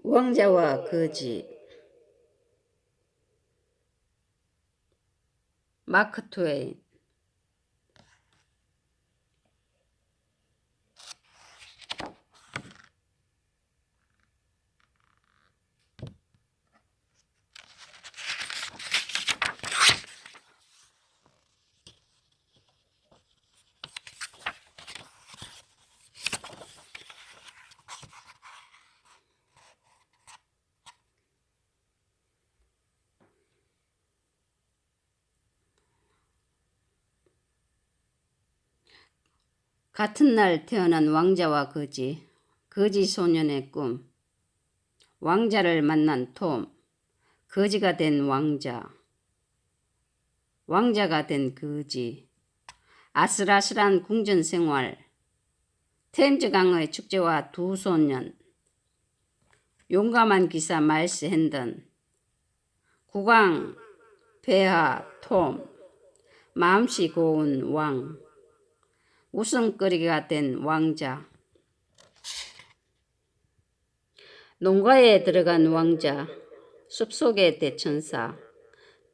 왕자와 거지. 마크 트웨인. 같은 날 태어난 왕자와 거지. 거지 소년의 꿈. 왕자를 만난 톰. 거지가 된 왕자. 왕자가 된 거지. 아슬아슬한 궁전 생활. 템즈강의 축제와 두 소년. 용감한 기사 마일스 핸던. 국왕 폐하 톰. 마음씨 고운 왕. 웃음거리가 된 왕자. 농가에 들어간 왕자. 숲속의 대천사.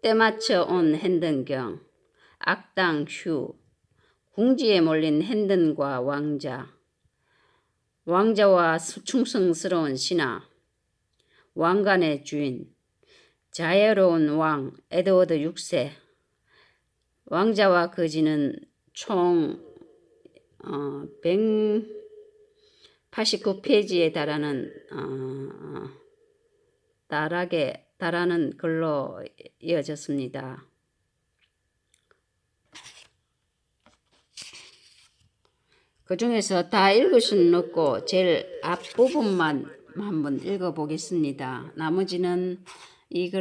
때맞춰 온 핸든경. 악당 휴. 궁지에 몰린 핸든과 왕자. 왕자와 충성스러운 신하. 왕관의 주인. 자애로운 왕 에드워드 6세. 왕자와 거지는 총 189페이지에 달하는 글로 이어졌습니다. 그 중에서 다 읽을 수는 없고 제일 앞부분만 한번 읽어보겠습니다. 나머지는 이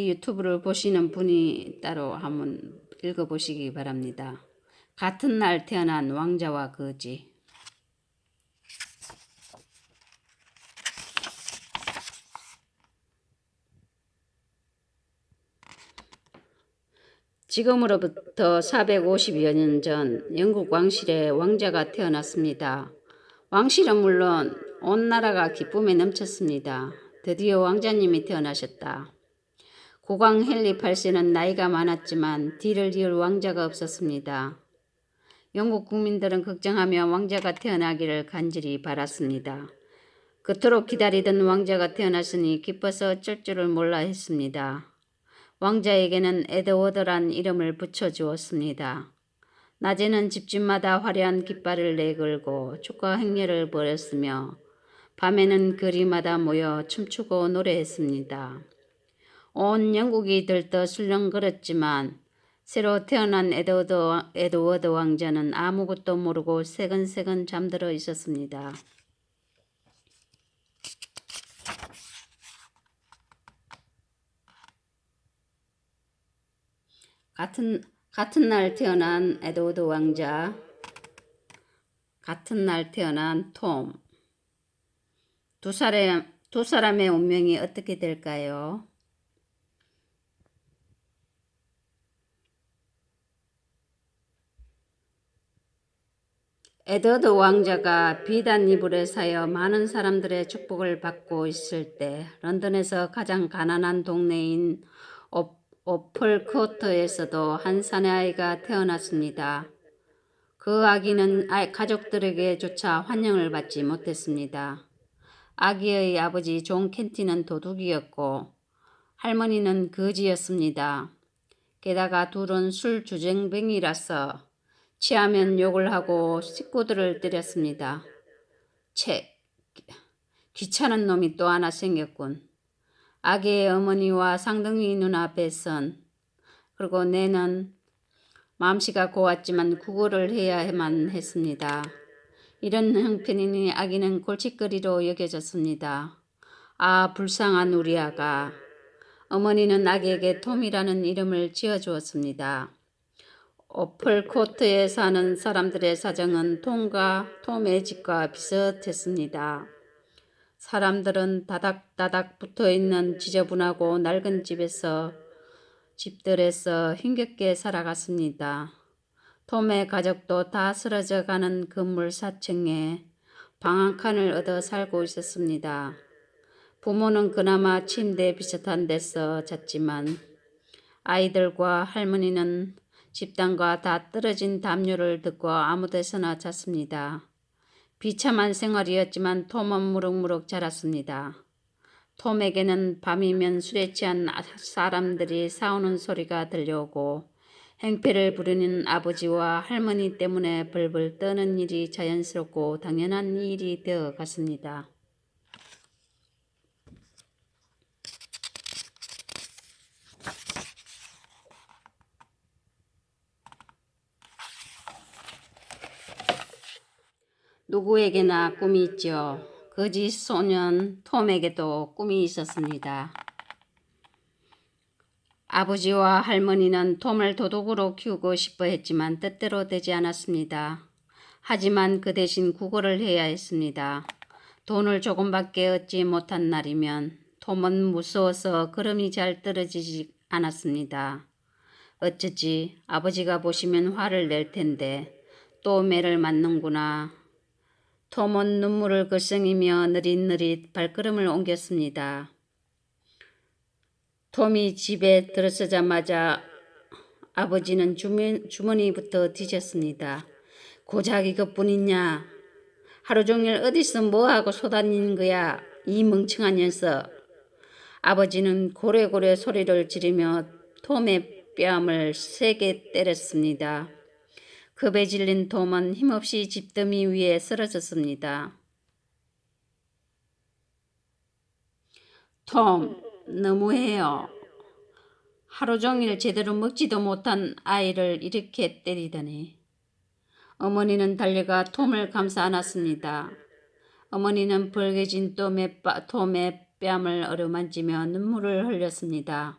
유튜브를 보시는 분이 따로 한번 읽어보시기 바랍니다. 같은 날 태어난 왕자와 거지. 지금으로부터 450여 년 전 영국 왕실에 왕자가 태어났습니다. 왕실은 물론 온 나라가 기쁨에 넘쳤습니다. 드디어 왕자님이 태어나셨다. 국왕 헨리 8세는 나이가 많았지만 뒤를 이을 왕자가 없었습니다. 영국 국민들은 걱정하며 왕자가 태어나기를 간절히 바랐습니다. 그토록 기다리던 왕자가 태어났으니 기뻐서 어쩔 줄을 몰라 했습니다. 왕자에게는 에드워드란 이름을 붙여주었습니다. 낮에는 집집마다 화려한 깃발을 내걸고 축하 행렬을 벌였으며 밤에는 거리마다 모여 춤추고 노래했습니다. 온 영국이 들떠 술렁거렸지만 새로 태어난 에드워드 왕자는 아무것도 모르고 새근새근 잠들어 있었습니다. 같은 날 태어난 에드워드 왕자, 같은 날 태어난 톰. 두 사람의 운명이 어떻게 될까요? 에드워드 왕자가 비단 이불에 사여 많은 사람들의 축복을 받고 있을 때 런던에서 가장 가난한 동네인 오펄코트에서도 한 사내아이가 태어났습니다. 그 아기는 가족들에게조차 환영을 받지 못했습니다. 아기의 아버지 존 켄티는 도둑이었고 할머니는 거지였습니다. 게다가 둘은 술 주정뱅이라서 취하면 욕을 하고 식구들을 때렸습니다. 귀찮은 놈이 또 하나 생겼군. 아기의 어머니와 상둥이 누나 뱃선. 그리고 내는 마음씨가 고왔지만 구걸을 해야만 했습니다. 이런 형편이니 아기는 골칫거리로 여겨졌습니다. 아, 불쌍한 우리 아가. 어머니는 아기에게 톰이라는 이름을 지어주었습니다. 오플코트에 사는 사람들의 사정은 톰의 집과 비슷했습니다. 사람들은 다닥다닥 붙어있는 지저분하고 낡은 집들에서 힘겹게 살아갔습니다. 톰의 가족도 다 쓰러져가는 건물 4층에 방 한 칸을 얻어 살고 있었습니다. 부모는 그나마 침대 비슷한 데서 잤지만 아이들과 할머니는 집단과 다 떨어진 담요를 듣고 아무 데서나 잤습니다. 비참한 생활이었지만 톰은 무럭무럭 자랐습니다. 톰에게는 밤이면 술에 취한 사람들이 싸우는 소리가 들려오고 행패를 부리는 아버지와 할머니 때문에 벌벌 떠는 일이 자연스럽고 당연한 일이 되어 갔습니다. 누구에게나 꿈이 있죠. 거짓 소년 톰에게도 꿈이 있었습니다. 아버지와 할머니는 톰을 도둑으로 키우고 싶어 했지만 뜻대로 되지 않았습니다. 하지만 그 대신 구걸을 해야 했습니다. 돈을 조금밖에 얻지 못한 날이면 톰은 무서워서 걸음이 잘 떨어지지 않았습니다. 어쩌지 아버지가 보시면 화를 낼 텐데 또 매를 맞는구나. 톰은 눈물을 글썽이며 느릿느릿 발걸음을 옮겼습니다. 톰이 집에 들어서자마자 아버지는 주머니부터 뒤졌습니다. 고작 이것뿐 있냐? 하루 종일 어디서 뭐하고 쏘다니는 거야? 이 멍청한 녀석. 아버지는 고래고래 소리를 지르며 톰의 뺨을 세게 때렸습니다. 겁에 질린 톰은 힘없이 집더미 위에 쓰러졌습니다. 톰, 너무해요. 하루 종일 제대로 먹지도 못한 아이를 이렇게 때리다니. 어머니는 달려가 톰을 감싸 안았습니다. 어머니는 벌개진 톰의 뺨을 어루만지며 눈물을 흘렸습니다.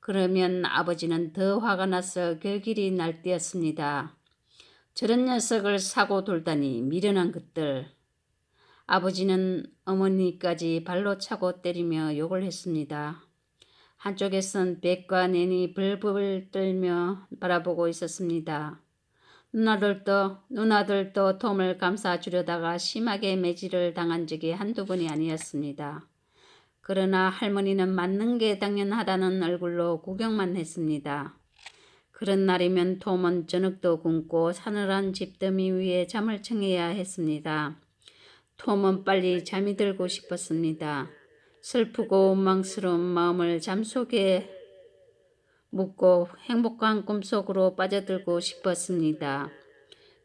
그러면 아버지는 더 화가 나서 결길이 날뛰었습니다. 저런 녀석을 사고 돌다니 미련한 것들. 아버지는 어머니까지 발로 차고 때리며 욕을 했습니다. 한쪽에선 백과 낸이 벌벌 떨며 바라보고 있었습니다. 누나들도 톰을 감싸주려다가 심하게 매질을 당한 적이 한두 번이 아니었습니다. 그러나 할머니는 맞는 게 당연하다는 얼굴로 구경만 했습니다. 그런 날이면 톰은 저녁도 굶고 사늘한 집더미 위에 잠을 청해야 했습니다. 톰은 빨리 잠이 들고 싶었습니다. 슬프고 원망스러운 마음을 잠속에 묻고 행복한 꿈속으로 빠져들고 싶었습니다.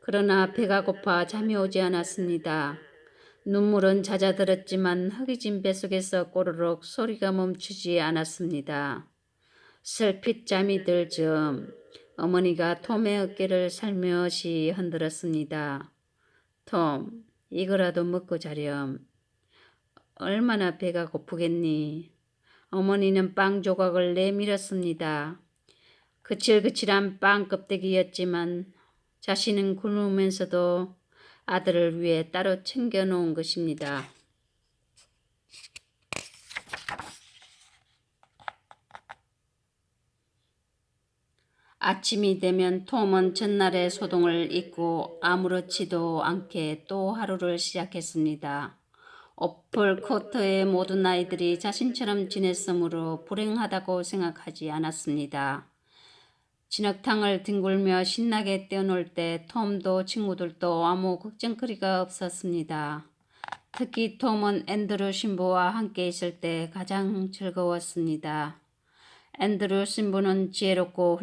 그러나 배가 고파 잠이 오지 않았습니다. 눈물은 잦아들었지만 허기진 뱃속에서 꼬르륵 소리가 멈추지 않았습니다. 슬핏 잠이 들 즈음 어머니가 톰의 어깨를 살며시 흔들었습니다. 톰, 이거라도 먹고 자렴. 얼마나 배가 고프겠니? 어머니는 빵 조각을 내밀었습니다. 거칠거칠한 빵 껍데기였지만 자신은 굶으면서도 아들을 위해 따로 챙겨놓은 것입니다. 아침이 되면 톰은 전날의 소동을 잊고 아무렇지도 않게 또 하루를 시작했습니다. 오플 코트의 모든 아이들이 자신처럼 지냈으므로 불행하다고 생각하지 않았습니다. 진흙탕을 뒹굴며 신나게 뛰어놀 때 톰도 친구들도 아무 걱정거리가 없었습니다. 특히 톰은 앤드루 신부와 함께 있을 때 가장 즐거웠습니다. 앤드루 신부는 지혜롭고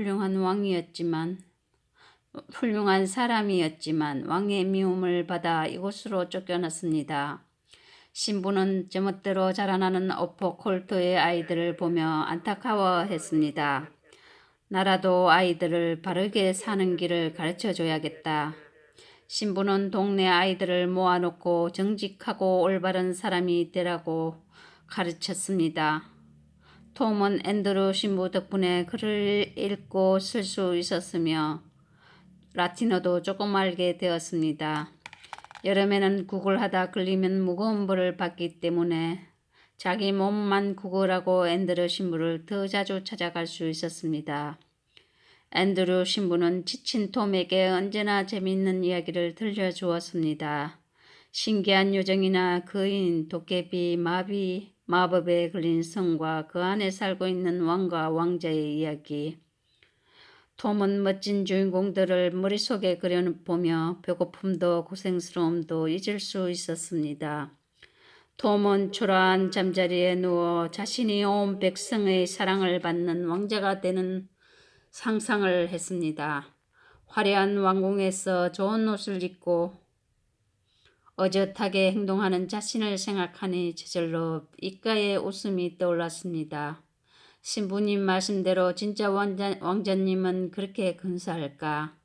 훌륭한 사람이었지만 왕의 미움을 받아 이곳으로 쫓겨났습니다. 신부는 제멋대로 자라나는 오퍼콜트의 아이들을 보며 안타까워했습니다. 나라도 아이들을 바르게 사는 길을 가르쳐줘야겠다. 신부는 동네 아이들을 모아놓고 정직하고 올바른 사람이 되라고 가르쳤습니다. 톰은 앤드루 신부 덕분에 글을 읽고 쓸 수 있었으며 라틴어도 조금 알게 되었습니다. 여름에는 구걸하다 걸리면 무거운 벌을 받기 때문에 자기 몸만 구걸하고 앤드루 신부를 더 자주 찾아갈 수 있었습니다. 앤드루 신부는 지친 톰에게 언제나 재미있는 이야기를 들려주었습니다. 신기한 요정이나 거인, 도깨비, 마비, 마법에 걸린 성과 그 안에 살고 있는 왕과 왕자의 이야기. 톰은 멋진 주인공들을 머릿속에 그려보며 배고픔도 고생스러움도 잊을 수 있었습니다. 톰은 초라한 잠자리에 누워 자신이 온 백성의 사랑을 받는 왕자가 되는 상상을 했습니다. 화려한 왕궁에서 좋은 옷을 입고 어젓하게 행동하는 자신을 생각하니 저절로 입가에 웃음이 떠올랐습니다. 신부님 말씀대로 진짜 왕자님은 그렇게 근사할까?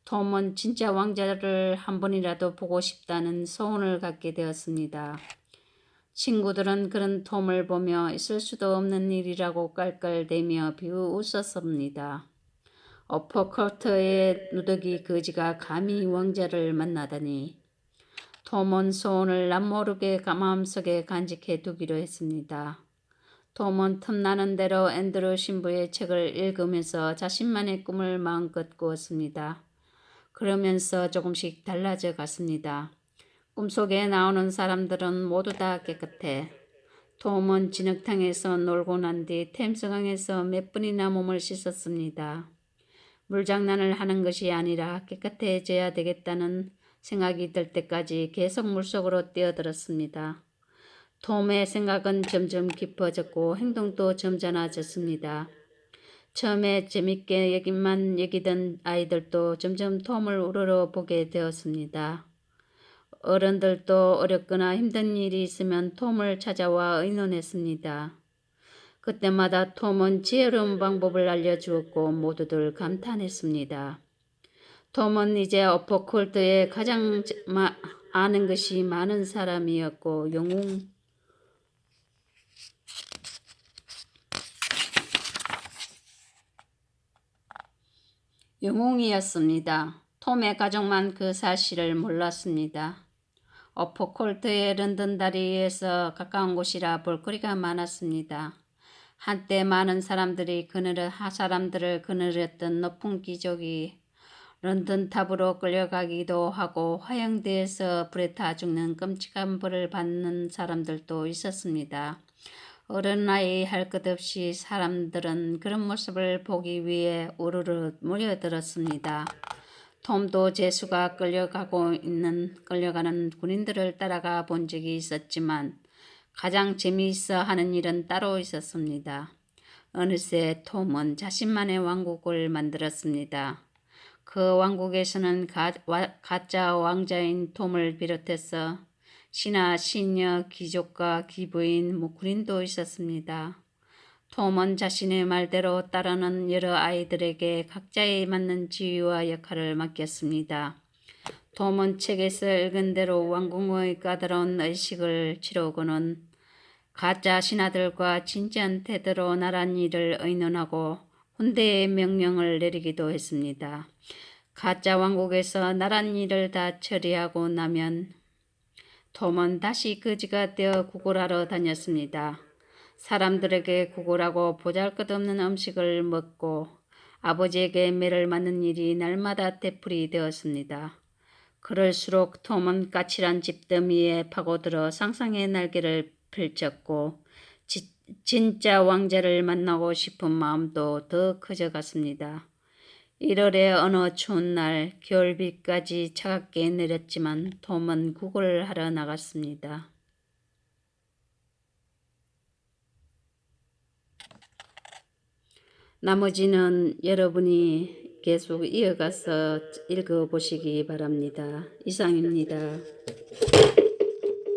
톰은 진짜 왕자를 한 번이라도 보고 싶다는 소원을 갖게 되었습니다. 친구들은 그런 톰을 보며 있을 수도 없는 일이라고 깔깔대며 비웃었습니다. 어퍼커트의 누더기 거지가 감히 왕자를 만나다니. 톰은 소원을 남모르게 마음속에 간직해 두기로 했습니다. 톰은 틈나는 대로 앤드루 신부의 책을 읽으면서 자신만의 꿈을 마음껏 꾸었습니다. 그러면서 조금씩 달라져 갔습니다. 꿈속에 나오는 사람들은 모두 다 깨끗해. 톰은 진흙탕에서 놀고 난 뒤 템스강에서 몇 번이나 몸을 씻었습니다. 물장난을 하는 것이 아니라 깨끗해져야 되겠다는 생각이 들 때까지 계속 물속으로 뛰어들었습니다. 톰의 생각은 점점 깊어졌고 행동도 점잖아졌습니다. 처음에 재밌게 여기던 아이들도 점점 톰을 우러러 보게 되었습니다. 어른들도 어렵거나 힘든 일이 있으면 톰을 찾아와 의논했습니다. 그때마다 톰은 지혜로운 방법을 알려주었고 모두들 감탄했습니다. 톰은 이제 어퍼콜트에 가장 아는 것이 많은 사람이었고 영웅이었습니다. 톰의 가족만 그 사실을 몰랐습니다. 어퍼콜트의 런던 다리에서 가까운 곳이라 볼거리가 많았습니다. 한때 많은 사람들을 거느렸던 높은 귀족이 런던 탑으로 끌려가기도 하고 화형대에서 불에 타 죽는 끔찍한 벌을 받는 사람들도 있었습니다. 어른 나이 할 것 없이 사람들은 그런 모습을 보기 위해 우르르 몰려들었습니다. 톰도 제수가 끌려가는 군인들을 따라가 본 적이 있었지만 가장 재미있어 하는 일은 따로 있었습니다. 어느새 톰은 자신만의 왕국을 만들었습니다. 그 왕국에서는 가짜 왕자인 톰을 비롯해서 신하, 시녀, 귀족과 귀부인, 군인도 있었습니다. 톰은 자신의 말대로 따르는 여러 아이들에게 각자에 맞는 지위와 역할을 맡겼습니다. 톰은 책에서 읽은 대로 왕궁의 까다로운 의식을 치르고는 가짜 신하들과 진지한 태도로 나란 일을 의논하고 훈대의 명령을 내리기도 했습니다. 가짜 왕국에서 나란 일을 다 처리하고 나면 톰은 다시 거지가 되어 구걸하러 다녔습니다. 사람들에게 구걸하고 보잘것없는 음식을 먹고 아버지에게 매를 맞는 일이 날마다 되풀이 되었습니다. 그럴수록 톰은 까칠한 집더미에 파고들어 상상의 날개를 펼쳤고 진짜 왕자를 만나고 싶은 마음도 더 커져갔습니다. 1월의 어느 추운 날 겨울비까지 차갑게 내렸지만 톰은 구걸을 하러 나갔습니다. 나머지는 여러분이 계속 이어가서 읽어보시기 바랍니다. 이상입니다.